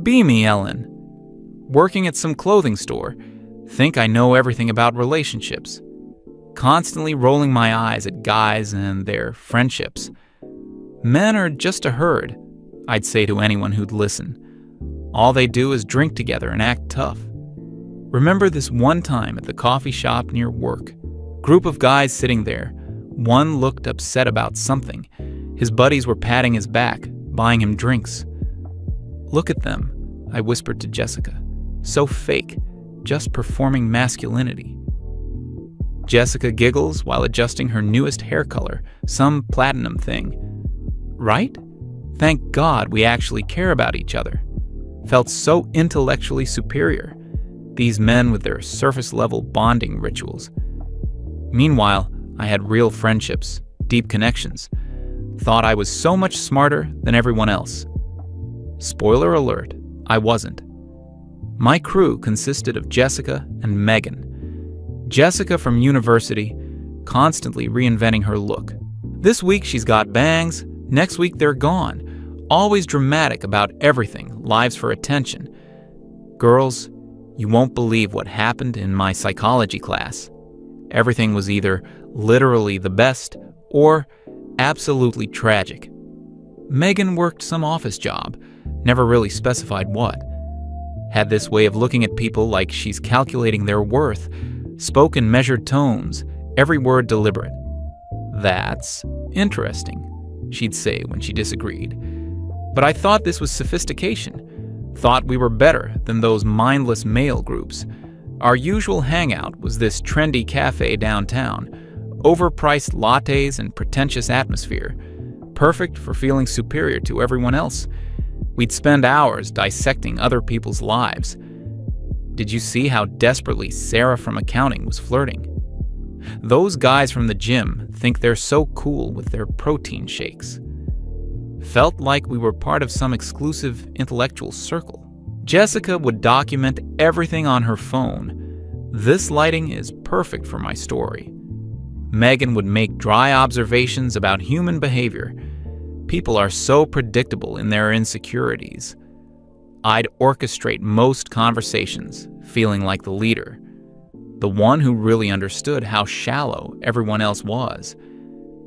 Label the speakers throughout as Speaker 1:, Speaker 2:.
Speaker 1: Be me, Ellen. Working at some clothing store. Think I know everything about relationships. Constantly rolling my eyes at guys and their friendships. Men are just a herd, I'd say to anyone who'd listen. All they do is drink together and act tough. Remember this one time at the coffee shop near work. Group of guys sitting there. One looked upset about something. His buddies were patting his back, buying him drinks. Look at them, I whispered to Jessica. So fake, just performing masculinity. Jessica giggles while adjusting her newest hair color, some platinum thing. Right? Thank God we actually care about each other. Felt so intellectually superior. These men with their surface-level bonding rituals. Meanwhile, I had real friendships, deep connections. Thought I was so much smarter than everyone else. Spoiler alert, I wasn't. My crew consisted of Jessica and Megan. Jessica from university, constantly reinventing her look. This week she's got bangs, next week they're gone. Always dramatic about everything, lives for attention. Girls, you won't believe what happened in my psychology class. Everything was either literally the best or absolutely tragic. Megan worked some office job, never really specified what. Had this way of looking at people like she's calculating their worth, spoke in measured tones, every word deliberate. That's interesting, she'd say when she disagreed. But I thought this was sophistication. Thought we were better than those mindless male groups. Our usual hangout was this trendy cafe downtown, overpriced lattes and pretentious atmosphere, perfect for feeling superior to everyone else. We'd spend hours dissecting other people's lives. Did you see how desperately Sarah from accounting was flirting? Those guys from the gym think they're so cool with their protein shakes. Felt like we were part of some exclusive intellectual circle. Jessica would document everything on her phone. This lighting is perfect for my story. Megan would make dry observations about human behavior. People are so predictable in their insecurities. I'd orchestrate most conversations, feeling like the leader, the one who really understood how shallow everyone else was.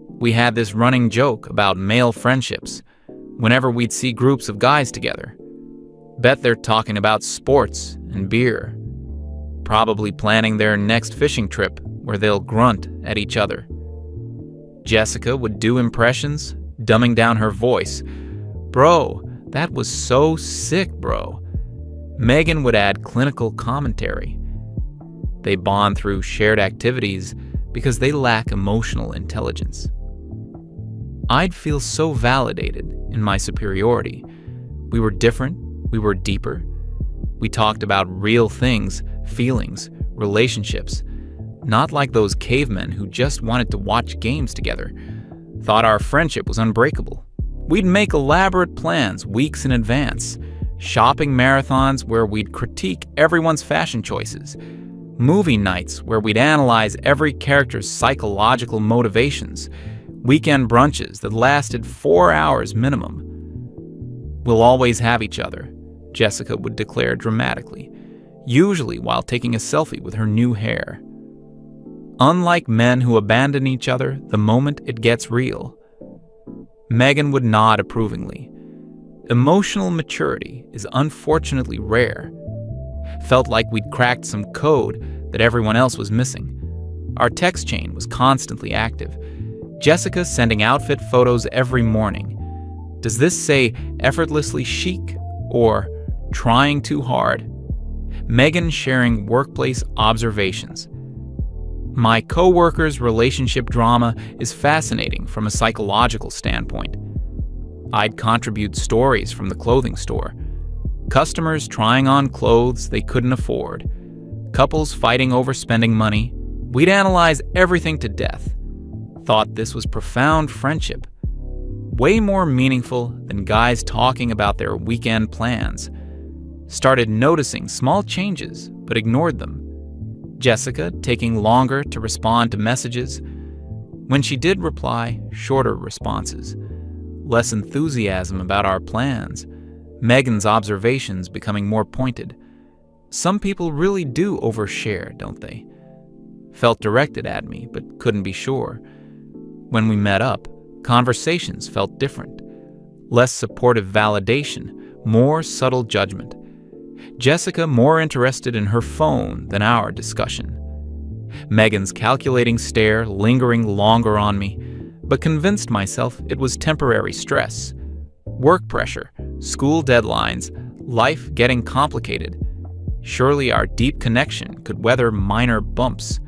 Speaker 1: We had this running joke about male friendships whenever we'd see groups of guys together. Bet they're talking about sports and beer, probably planning their next fishing trip where they'll grunt at each other. Jessica would do impressions, dumbing down her voice. Bro, that was so sick, bro. Megan would add clinical commentary. They bond through shared activities because they lack emotional intelligence. I'd feel so validated in my superiority. We were different, we were deeper. We talked about real things, feelings, relationships, not like those cavemen who just wanted to watch games together. Thought our friendship was unbreakable. We'd make elaborate plans weeks in advance, shopping marathons where we'd critique everyone's fashion choices, movie nights where we'd analyze every character's psychological motivations, weekend brunches that lasted 4 hours minimum. We'll always have each other, Jessica would declare dramatically, usually while taking a selfie with her new hair. Unlike men who abandon each other the moment it gets real. Megan would nod approvingly. Emotional maturity is unfortunately rare. Felt like we'd cracked some code that everyone else was missing. Our text chain was constantly active. Jessica sending outfit photos every morning. Does this say effortlessly chic or trying too hard? Megan sharing workplace observations. My coworkers' relationship drama is fascinating from a psychological standpoint. I'd contribute stories from the clothing store. Customers trying on clothes they couldn't afford. Couples fighting over spending money. We'd analyze everything to death. Thought this was profound friendship. Way more meaningful than guys talking about their weekend plans. Started noticing small changes, but ignored them. Jessica taking longer to respond to messages. When she did reply, shorter responses. Less enthusiasm about our plans. Megan's observations becoming more pointed. Some people really do overshare, don't they? Felt directed at me, but couldn't be sure. When we met up, conversations felt different. Less supportive validation, more subtle judgment. Jessica more interested in her phone than our discussion. Megan's calculating stare lingering longer on me, but convinced myself it was temporary stress. Work pressure, school deadlines, life getting complicated. Surely our deep connection could weather minor bumps.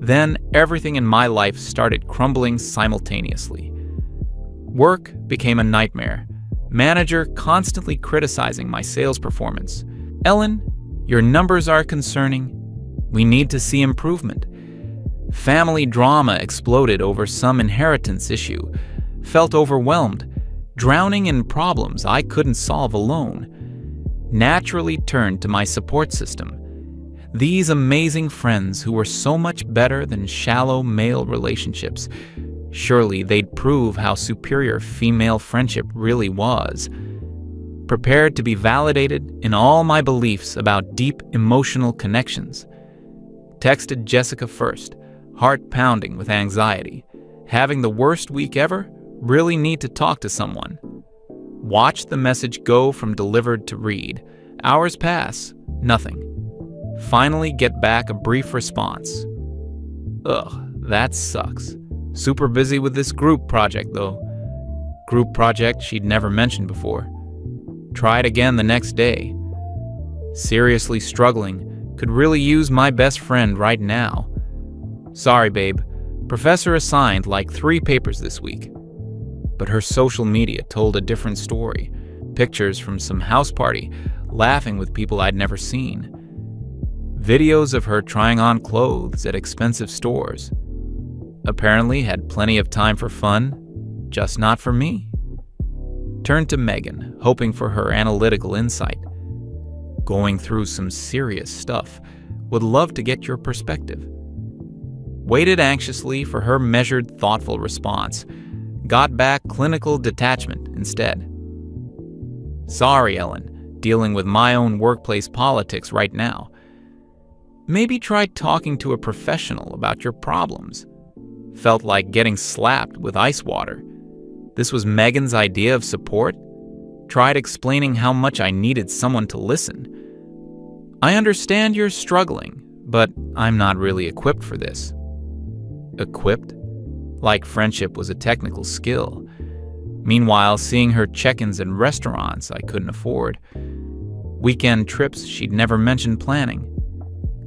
Speaker 1: Then everything in my life started crumbling simultaneously. Work became a nightmare. Manager constantly criticizing my sales performance. Ellen, your numbers are concerning. We need to see improvement. Family drama exploded over some inheritance issue. Felt overwhelmed, drowning in problems I couldn't solve alone. Naturally turned to my support system. These amazing friends who were so much better than shallow male relationships. Surely they'd prove how superior female friendship really was. Prepared to be validated in all my beliefs about deep emotional connections. Texted Jessica first, heart pounding with anxiety. Having the worst week ever? Really need to talk to someone. Watch the message go from delivered to read. Hours pass, nothing. Finally get back a brief response. Ugh, that sucks. Super busy with this group project though. Group project she'd never mentioned before. Tried again the next day. Seriously struggling. Could really use my best friend right now. Sorry, babe. Professor assigned like 3 papers this week. But her social media told a different story. Pictures from some house party, laughing with people I'd never seen. Videos of her trying on clothes at expensive stores. Apparently had plenty of time for fun, just not for me. Turned to Megan, hoping for her analytical insight. Going through some serious stuff. Would love to get your perspective. Waited anxiously for her measured, thoughtful response. Got back clinical detachment instead. Sorry, Ellen, dealing with my own workplace politics right now. Maybe try talking to a professional about your problems. Felt like getting slapped with ice water. This was Megan's idea of support? Tried explaining how much I needed someone to listen. I understand you're struggling, but I'm not really equipped for this. Equipped? Like friendship was a technical skill. Meanwhile, seeing her check-ins in restaurants I couldn't afford. Weekend trips she'd never mentioned planning.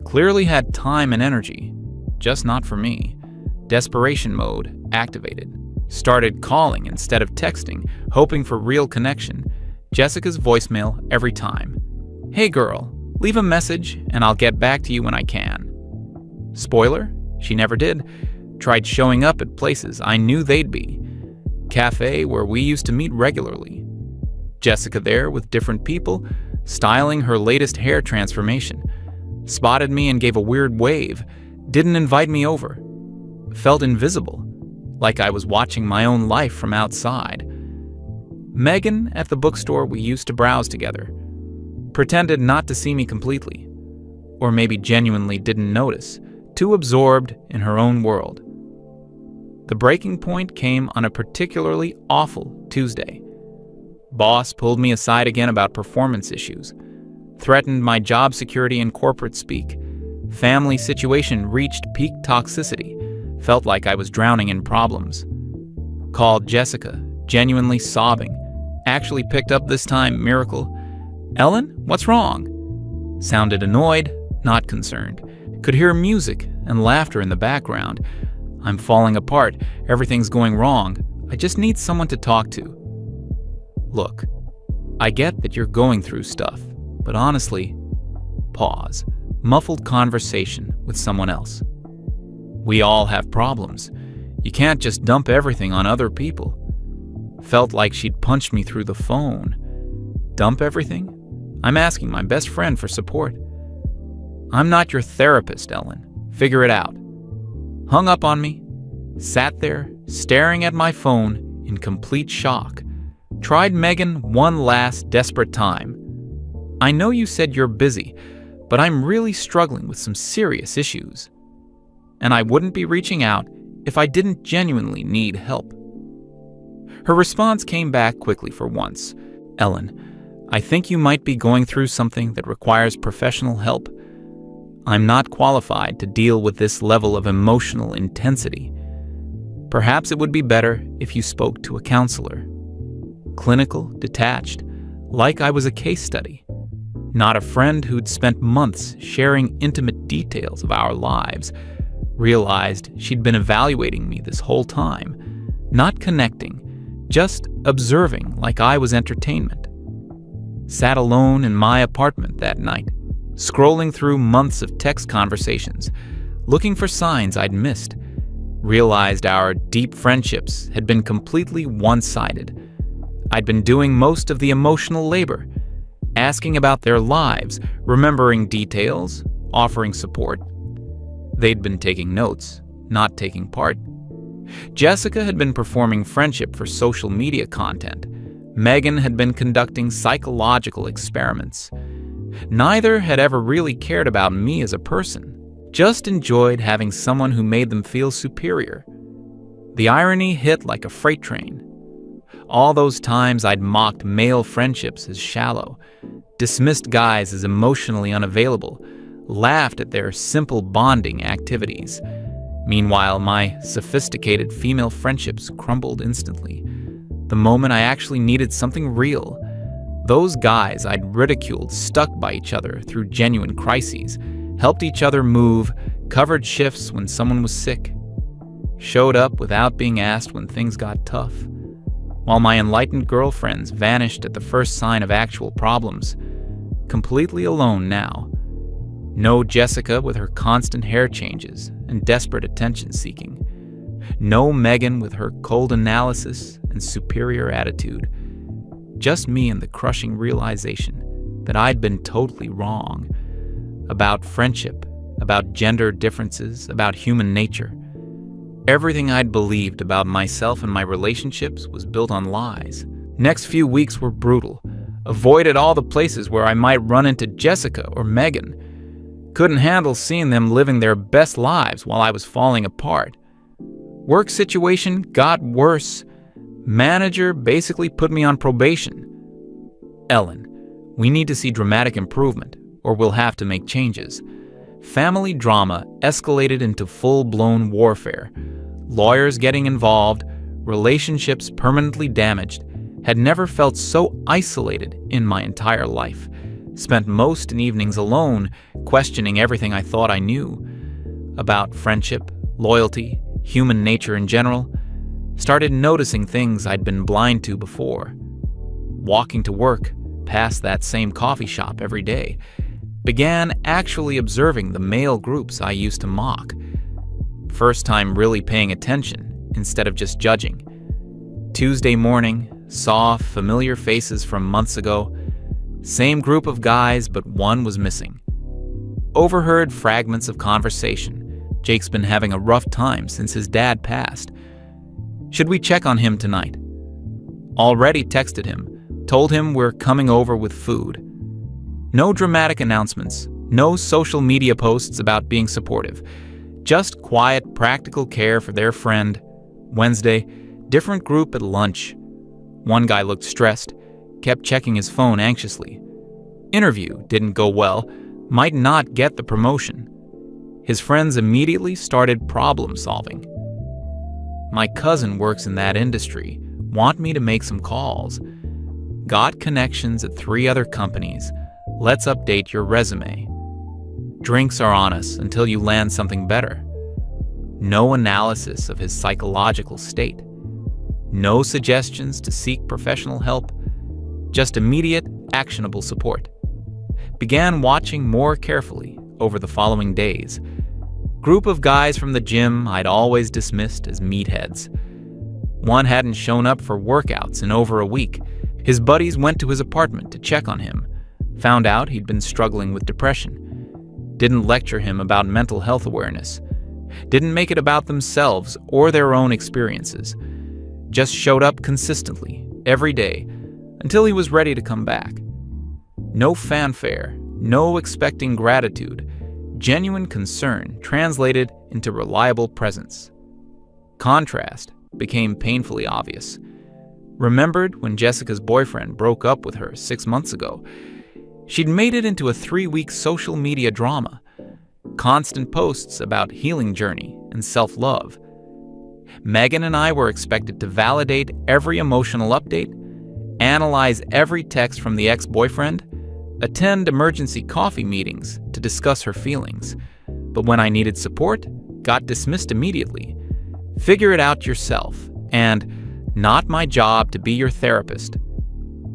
Speaker 1: Clearly had time and energy, just not for me. Desperation mode activated. Started calling instead of texting, hoping for real connection. Jessica's voicemail every time. Hey girl, leave a message and I'll get back to you when I can. Spoiler, she never did. Tried showing up at places I knew they'd be. Cafe where we used to meet regularly. Jessica there with different people, styling her latest hair transformation. Spotted me and gave a weird wave. Didn't invite me over. Felt invisible, like I was watching my own life from outside. Megan at the bookstore we used to browse together. Pretended not to see me completely. Or maybe genuinely didn't notice, too absorbed in her own world. The breaking point came on a particularly awful Tuesday. Boss pulled me aside again about performance issues. Threatened my job security and corporate speak. Family situation reached peak toxicity. Felt like I was drowning in problems. Called Jessica, genuinely sobbing. Actually picked up this time, miracle. Ellen, what's wrong? Sounded annoyed, not concerned. Could hear music and laughter in the background. I'm falling apart. Everything's going wrong. I just need someone to talk to. Look, I get that you're going through stuff, but honestly, pause. Muffled conversation with someone else. We all have problems. You can't just dump everything on other people. Felt like she'd punched me through the phone. Dump everything? I'm asking my best friend for support. I'm not your therapist, Ellen. Figure it out. Hung up on me. Sat there, staring at my phone in complete shock. Tried Megan one last desperate time. I know you said you're busy, but I'm really struggling with some serious issues. And I wouldn't be reaching out if I didn't genuinely need help. Her response came back quickly for once. Ellen, I think you might be going through something that requires professional help. I'm not qualified to deal with this level of emotional intensity. Perhaps it would be better if you spoke to a counselor. Clinical, detached, like I was a case study. Not a friend who'd spent months sharing intimate details of our lives. Realized she'd been evaluating me this whole time, not connecting, just observing like I was entertainment. Sat alone in my apartment that night, scrolling through months of text conversations, looking for signs I'd missed. Realized our deep friendships had been completely one-sided. I'd been doing most of the emotional labor, asking about their lives, remembering details, offering support. They'd been taking notes, not taking part. Jessica had been performing friendship for social media content. Megan had been conducting psychological experiments. Neither had ever really cared about me as a person, just enjoyed having someone who made them feel superior. The irony hit like a freight train. All those times I'd mocked male friendships as shallow, dismissed guys as emotionally unavailable, laughed at their simple bonding activities. Meanwhile, my sophisticated female friendships crumbled instantly. The moment I actually needed something real, those guys I'd ridiculed stuck by each other through genuine crises, helped each other move, covered shifts when someone was sick, showed up without being asked when things got tough, while my enlightened girlfriends vanished at the first sign of actual problems. Completely alone now. No Jessica with her constant hair changes and desperate attention-seeking. No Megan with her cold analysis and superior attitude. Just me and the crushing realization that I'd been totally wrong. About friendship, about gender differences, about human nature. Everything I'd believed about myself and my relationships was built on lies. Next few weeks were brutal. Avoided all the places where I might run into Jessica or Megan. Couldn't handle seeing them living their best lives while I was falling apart. Work situation got worse. Manager basically put me on probation. Ellen, we need to see dramatic improvement, or we'll have to make changes. Family drama escalated into full-blown warfare. Lawyers getting involved, relationships permanently damaged. Had never felt so isolated in my entire life. Spent most evenings alone, questioning everything I thought I knew. About friendship, loyalty, human nature in general. Started noticing things I'd been blind to before. Walking to work, past that same coffee shop every day. Began actually observing the male groups I used to mock. First time really paying attention instead of just judging. Tuesday morning, saw familiar faces from months ago. Same group of guys, but one was missing. Overheard fragments of conversation. Jake's been having a rough time since his dad passed. Should we check on him tonight? Already texted him, told him we're coming over with food. No dramatic announcements, no social media posts about being supportive. Just quiet, practical care for their friend. Wednesday, different group at lunch. One guy looked stressed, kept checking his phone anxiously. Interview didn't go well, might not get the promotion. His friends immediately started problem solving. My cousin works in that industry, want me to make some calls. Got connections at 3 other companies. Let's update your resume. Drinks are on us until you land something better. No analysis of his psychological state. No suggestions to seek professional help. Just immediate, actionable support. Began watching more carefully over the following days. Group of guys from the gym I'd always dismissed as meatheads. One hadn't shown up for workouts in over a week. His buddies went to his apartment to check on him. Found out he'd been struggling with depression. Didn't lecture him about mental health awareness. Didn't make it about themselves or their own experiences. Just showed up consistently, every day, until he was ready to come back. No fanfare, no expecting gratitude, genuine concern translated into reliable presence. Contrast became painfully obvious. Remembered when Jessica's boyfriend broke up with her 6 months ago. She'd made it into a 3-week social media drama. Constant posts about healing journey and self-love. Megan and I were expected to validate every emotional update, analyze every text from the ex-boyfriend, attend emergency coffee meetings to discuss her feelings. But when I needed support, got dismissed immediately. Figure it out yourself, and not my job to be your therapist.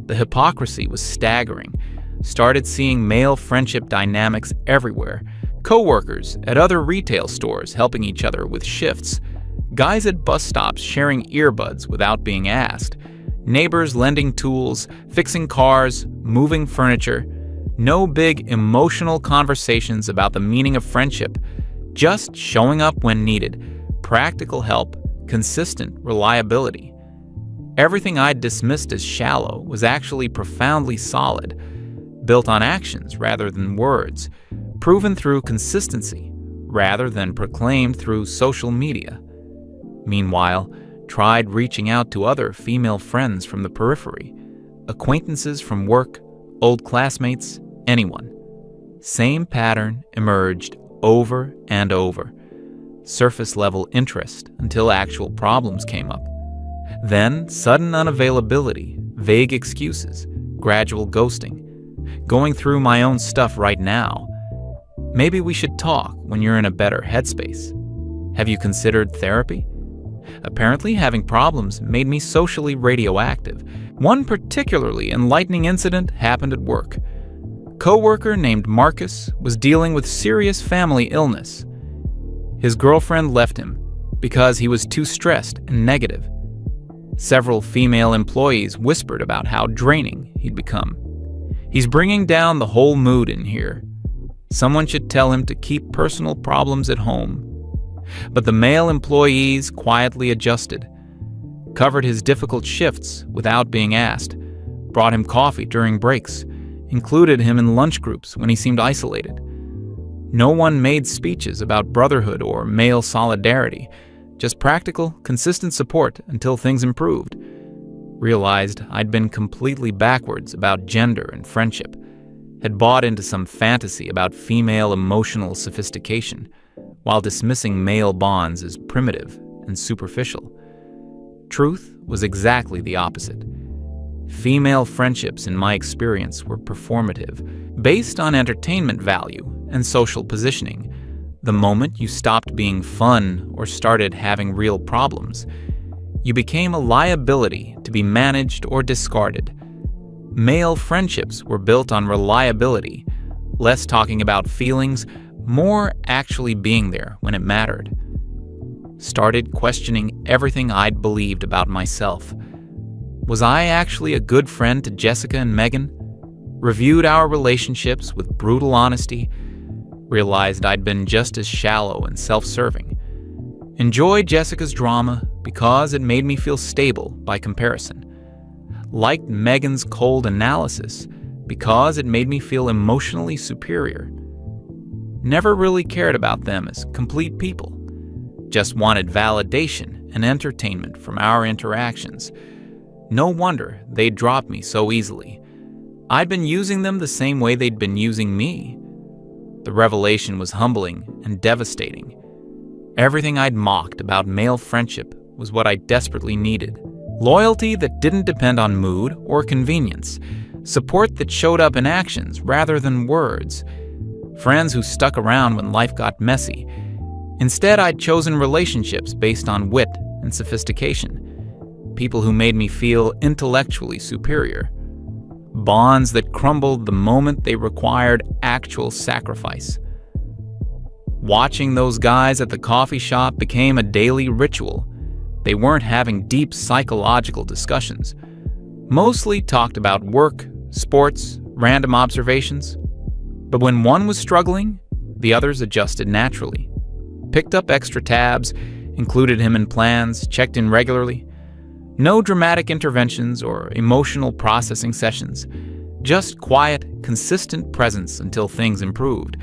Speaker 1: The hypocrisy was staggering. Started seeing male friendship dynamics everywhere. Co-workers at other retail stores helping each other with shifts. Guys at bus stops sharing earbuds without being asked. Neighbors lending tools, fixing cars, moving furniture. No big emotional conversations about the meaning of friendship. Just showing up when needed. Practical help, consistent reliability. Everything I'd dismissed as shallow was actually profoundly solid, built on actions rather than words, proven through consistency rather than proclaimed through social media. Meanwhile, tried reaching out to other female friends from the periphery, acquaintances from work, old classmates, anyone. Same pattern emerged over and over. Surface-level interest until actual problems came up. Then sudden unavailability, vague excuses, gradual ghosting. Going through my own stuff right now. Maybe we should talk when you're in a better headspace. Have you considered therapy? Apparently, having problems made me socially radioactive. One particularly enlightening incident happened at work. Co-worker named Marcus was dealing with serious family illness. His girlfriend left him because he was too stressed and negative. Several female employees whispered about how draining he'd become. He's bringing down the whole mood in here. Someone should tell him to keep personal problems at home. But the male employees quietly adjusted, covered his difficult shifts without being asked, brought him coffee during breaks, included him in lunch groups when he seemed isolated. No one made speeches about brotherhood or male solidarity, just practical, consistent support until things improved. Realized I'd been completely backwards about gender and friendship, had bought into some fantasy about female emotional sophistication, while dismissing male bonds as primitive and superficial. Truth was exactly the opposite. Female friendships, in my experience, were performative, based on entertainment value and social positioning. The moment you stopped being fun or started having real problems, you became a liability to be managed or discarded. Male friendships were built on reliability, less talking about feelings, more actually being there when it mattered. Started questioning everything I'd believed about myself. Was I actually a good friend to Jessica and Megan? Reviewed our relationships with brutal honesty. Realized I'd been just as shallow and self-serving. Enjoyed Jessica's drama because it made me feel stable by comparison. Liked Megan's cold analysis because it made me feel emotionally superior. Never really cared about them as complete people. Just wanted validation and entertainment from our interactions. No wonder they'd drop me so easily. I'd been using them the same way they'd been using me. The revelation was humbling and devastating. Everything I'd mocked about male friendship was what I desperately needed. Loyalty that didn't depend on mood or convenience. Support that showed up in actions rather than words. Friends who stuck around when life got messy. Instead, I'd chosen relationships based on wit and sophistication. People who made me feel intellectually superior. Bonds that crumbled the moment they required actual sacrifice. Watching those guys at the coffee shop became a daily ritual. They weren't having deep psychological discussions. Mostly talked about work, sports, random observations. But when one was struggling, the others adjusted naturally. Picked up extra tabs, included him in plans, checked in regularly. No dramatic interventions or emotional processing sessions. Just quiet, consistent presence until things improved.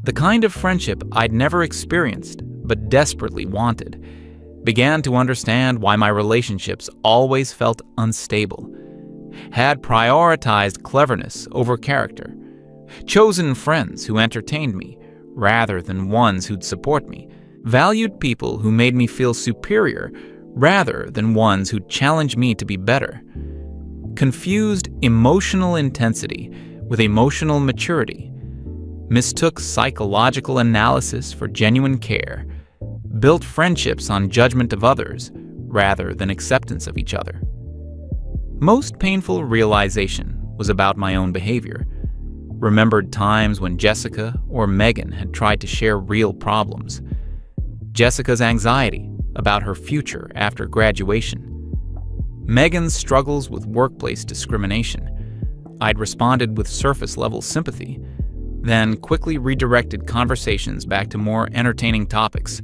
Speaker 1: The kind of friendship I'd never experienced, but desperately wanted. Began to understand why my relationships always felt unstable. Had prioritized cleverness over character. Chosen friends who entertained me, rather than ones who'd support me. Valued people who made me feel superior, rather than ones who challenged me to be better. Confused emotional intensity with emotional maturity. Mistook psychological analysis for genuine care. Built friendships on judgment of others, rather than acceptance of each other. Most painful realization was about my own behavior. Remembered times when Jessica or Megan had tried to share real problems. Jessica's anxiety about her future after graduation. Megan's struggles with workplace discrimination. I'd responded with surface-level sympathy, then quickly redirected conversations back to more entertaining topics.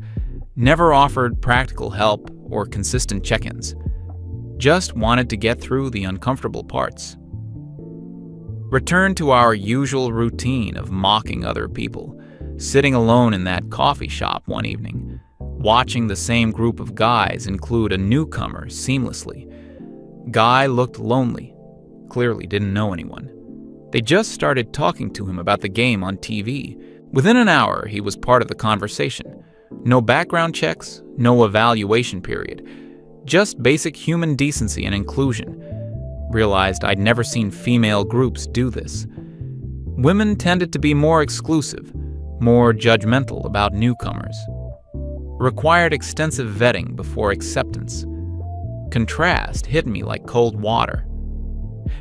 Speaker 1: Never offered practical help or consistent check-ins. Just wanted to get through the uncomfortable parts. Returned to our usual routine of mocking other people, sitting alone in that coffee shop one evening, watching the same group of guys include a newcomer seamlessly. Guy looked lonely, clearly didn't know anyone. They just started talking to him about the game on TV. Within an hour, he was part of the conversation. No background checks, no evaluation period. Just basic human decency and inclusion. Realized I'd never seen female groups do this. Women tended to be more exclusive, more judgmental about newcomers. Required extensive vetting before acceptance. Contrast hit me like cold water.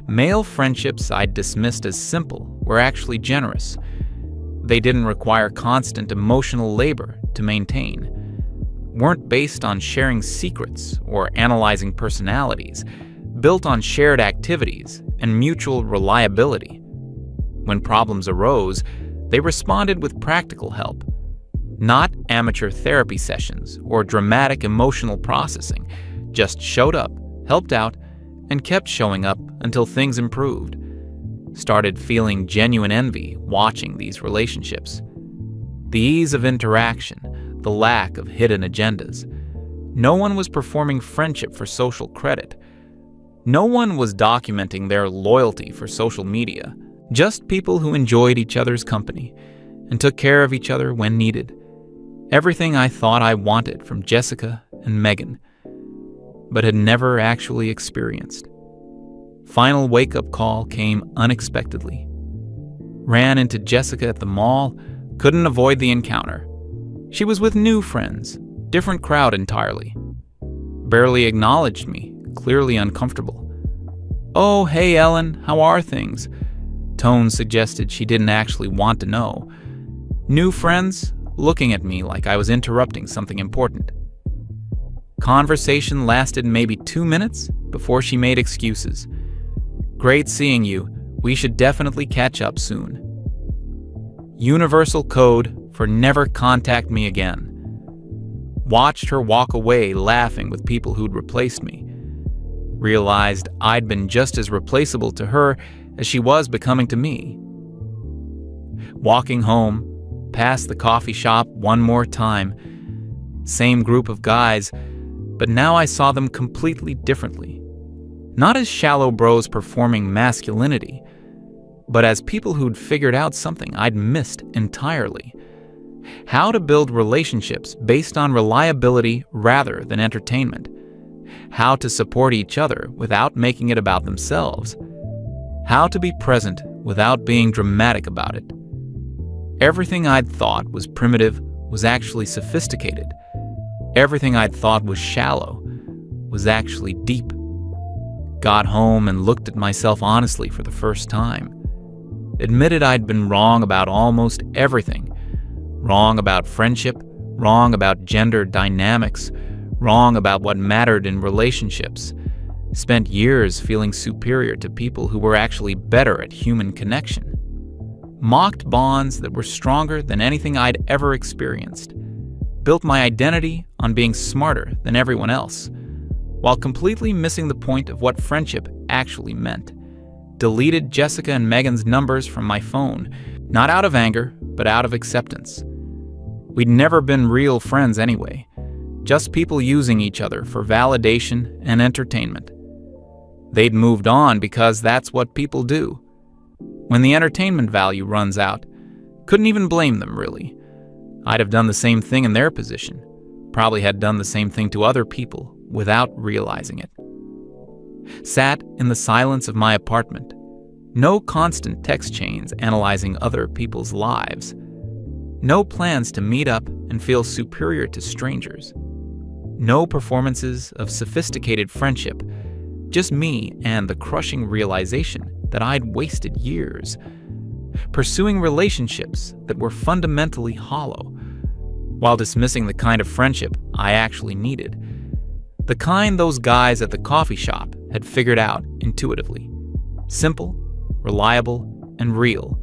Speaker 1: Male friendships I'd dismissed as simple were actually generous. They didn't require constant emotional labor to maintain. Weren't based on sharing secrets or analyzing personalities, built on shared activities and mutual reliability. When problems arose, they responded with practical help, not amateur therapy sessions or dramatic emotional processing. Just showed up, helped out, and kept showing up until things improved. Started feeling genuine envy watching these relationships. The ease of interaction, the lack of hidden agendas. No one was performing friendship for social credit. No one was documenting their loyalty for social media. Just people who enjoyed each other's company and took care of each other when needed. Everything I thought I wanted from Jessica and Megan, but had never actually experienced. Final wake-up call came unexpectedly. Ran into Jessica at the mall, couldn't avoid the encounter. She was with new friends, different crowd entirely. Barely acknowledged me, clearly uncomfortable. "Oh, hey Ellen, how are things?" Tone suggested she didn't actually want to know. New friends, looking at me like I was interrupting something important. Conversation lasted maybe 2 minutes before she made excuses. "Great seeing you. We should definitely catch up soon." Universal code for never contact me again. Watched her walk away laughing with people who'd replaced me. Realized I'd been just as replaceable to her as she was becoming to me. Walking home, past the coffee shop one more time. Same group of guys, but now I saw them completely differently. Not as shallow bros performing masculinity, but as people who'd figured out something I'd missed entirely. How to build relationships based on reliability rather than entertainment. How to support each other without making it about themselves. How to be present without being dramatic about it. Everything I'd thought was primitive was actually sophisticated. Everything I'd thought was shallow was actually deep. Got home and looked at myself honestly for the first time. Admitted I'd been wrong about almost everything. Wrong about friendship, wrong about gender dynamics, wrong about what mattered in relationships. Spent years feeling superior to people who were actually better at human connection. Mocked bonds that were stronger than anything I'd ever experienced. Built my identity on being smarter than everyone else. while completely missing the point of what friendship actually meant. Deleted Jessica and Megan's numbers from my phone, not out of anger, but out of acceptance. We'd never been real friends anyway, just people using each other for validation and entertainment. They'd moved on because that's what people do. When the entertainment value runs out, couldn't even blame them, really. I'd have done the same thing in their position, probably had done the same thing to other people without realizing it. Sat in the silence of my apartment, no constant text chains analyzing other people's lives, no plans to meet up and feel superior to strangers, no performances of sophisticated friendship, just me and the crushing realization that I'd wasted years pursuing relationships that were fundamentally hollow, while dismissing the kind of friendship I actually needed, the kind those guys at the coffee shop had figured out intuitively. Simple, reliable, and real,